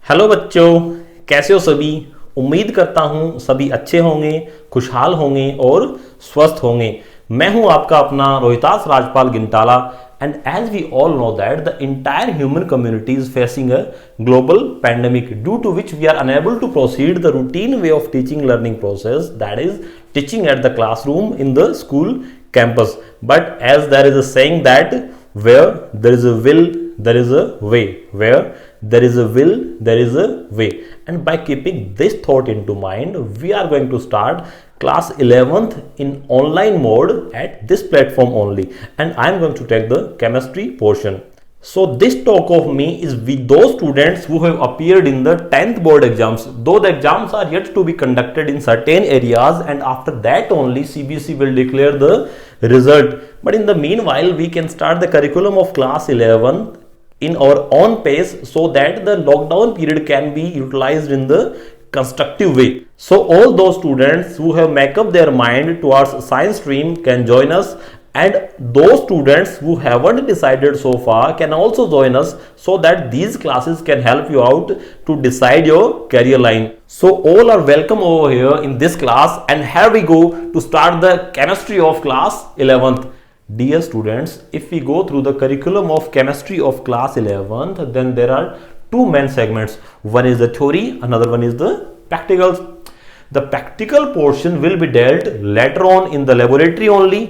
Hello बच्चों, कैसे हो सभी। उम्मीद करता हूं सभी अच्छे होंगे, खुशहाल होंगे और स्वस्थ होंगे। मैं हूं आपका अपना Rohitas Rajpal Gintala. And as we all know that the entire human community is facing a global pandemic, due to which we are unable to proceed the routine way of teaching learning process, that is teaching at the classroom in the school campus. But as there is a saying that where there is a will there is a way, where there is a will there is a way. And by keeping this thought into mind, we are going to start class 11th in online mode at this platform only, and I am going to take the chemistry portion. So this talk of me is with those students who have appeared in the 10th board exams, though the exams are yet to be conducted in certain areas, and after that only CBSE will declare the result. But in the meanwhile, we can start the curriculum of class 11 in our own pace, so that the lockdown period can be utilized in the constructive way. So all those students who have make up their mind towards science stream can join us, and those students who haven't decided so far can also join us, so that these classes can help you out to decide your career line. So all are welcome over here in this class, and here we go to start the chemistry of class 11th. Dear students, if we go through the curriculum of chemistry of class 11th, then there are two main segments. One is the theory, another one is the practicals. The practical portion will be dealt later on in the laboratory only.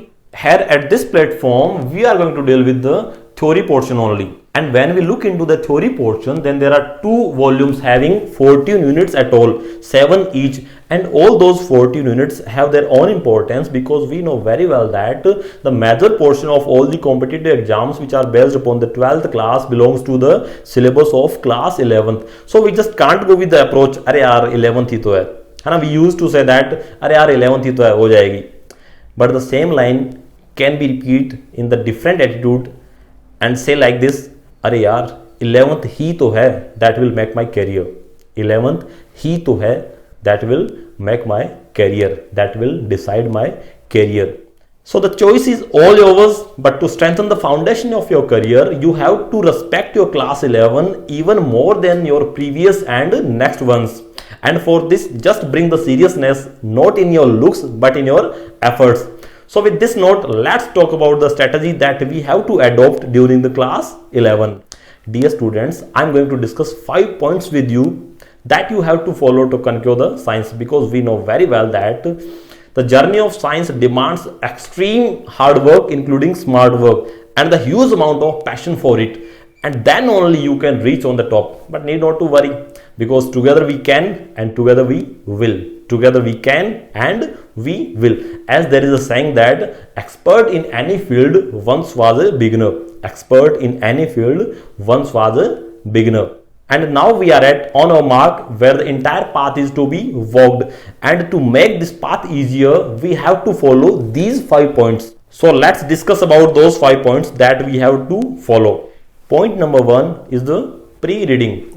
Here at this platform, we are going to deal with the theory portion only. And when we look into the theory portion, then there are two volumes having 14 units at all, 7 each. And all those 14 units have their own importance, because we know very well that the major portion of all the competitive exams which are based upon the 12th class belongs to the syllabus of class 11th. So we just can't go with the approach, अरे यार 11th ही तो है ना. We used to say that अरे यार 11th ही तो है, हो जाएगी. But the same line can be repeat in the different attitude and say like this, अरे यार 11th ही तो है, that will make my career. 11th ही तो है, that will make my career, that will decide my career. So the choice is all yours, but to strengthen the foundation of your career, you have to respect your class 11 even more than your previous and next ones. And for this, just bring the seriousness not in your looks but in your efforts. So with this note, let's talk about the strategy that we have to adopt during the class 11. Dear students, I'm going to discuss 5 points with you that you have to follow to conquer the science, because we know very well that the journey of science demands extreme hard work, including smart work, and the huge amount of passion for it. And then only you can reach on the top. But need not to worry, because together we can and together we will. Together we can and we will. As there is a saying that expert in any field once was a beginner. Expert in any field once was a beginner. And now we are on our mark, where the entire path is to be walked. And to make this path easier, we have to follow these 5 points. So let's discuss about those 5 points that we have to follow. Point number 1 is the pre-reading.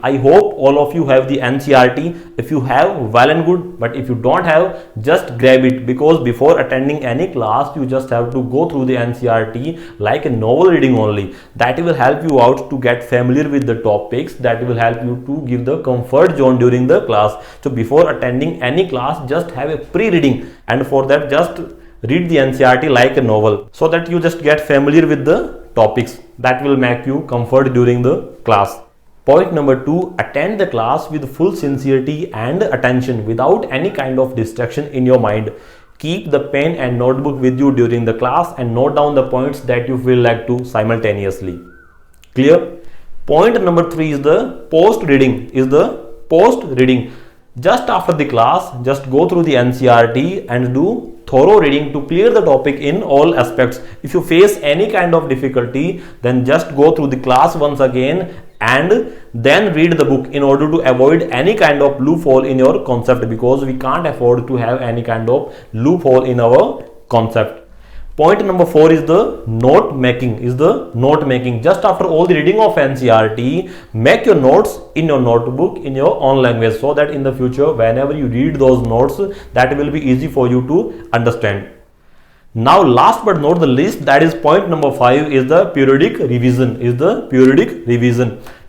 I hope all of you have the NCERT. If you have, well and good, but if you don't have, just grab it, because before attending any class, you just have to go through the NCERT like a novel reading only. That will help you out to get familiar with the topics, that will help you to give the comfort zone during the class. So before attending any class, just have a pre-reading, and for that just read the NCERT like a novel, so that you just get familiar with the topics. That will make you comfort during the class. Point number 2, attend the class with full sincerity and attention, without any kind of distraction in your mind. Keep the pen and notebook with you during the class, and note down the points that you feel like to simultaneously. Clear? Point number 3 is the post reading. Just after the class, just go through the NCERT and do thorough reading to clear the topic in all aspects. If you face any kind of difficulty, then just go through the class once again and then read the book, in order to avoid any kind of loophole in your concept, because we can't afford to have any kind of loophole in our concept. Point number 4 is the note making. Just after all the reading of NCERT, make your notes in your notebook in your own language, so that in the future, whenever you read those notes, that will be easy for you to understand. Now last but not the least, that is point number 5, is the periodic revision.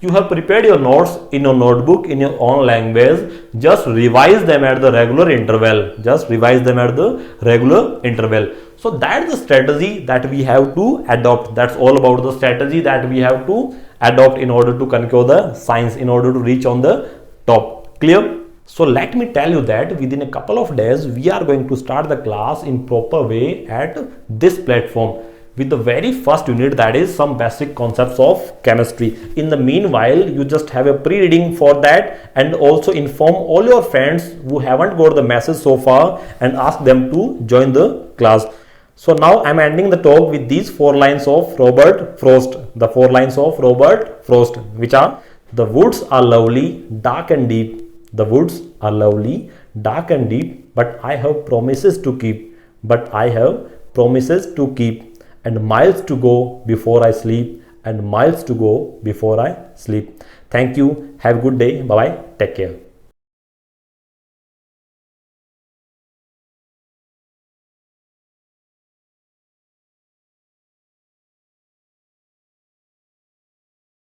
You have prepared your notes in your notebook in your own language. Just revise them at the regular interval. Just revise them at the regular interval. So that's the strategy that we have to adopt. That's all about the strategy that we have to adopt in order to conquer the science, in order to reach on the top. Clear? So let me tell you that within a couple of days we are going to start the class in proper way at this platform with the very first unit, that is some basic concepts of chemistry. In the meanwhile, you just have a pre-reading for that, and also inform all your friends who haven't got the message so far and ask them to join the class. So now I'm ending the talk with these 4 lines of Robert Frost. The 4 lines of Robert Frost, which are: the woods are lovely, dark and deep. The woods are lovely, dark and deep, but I have promises to keep. But I have promises to keep. And miles to go before I sleep. And miles to go before I sleep. Thank you. Have a good day. Bye bye. Take care.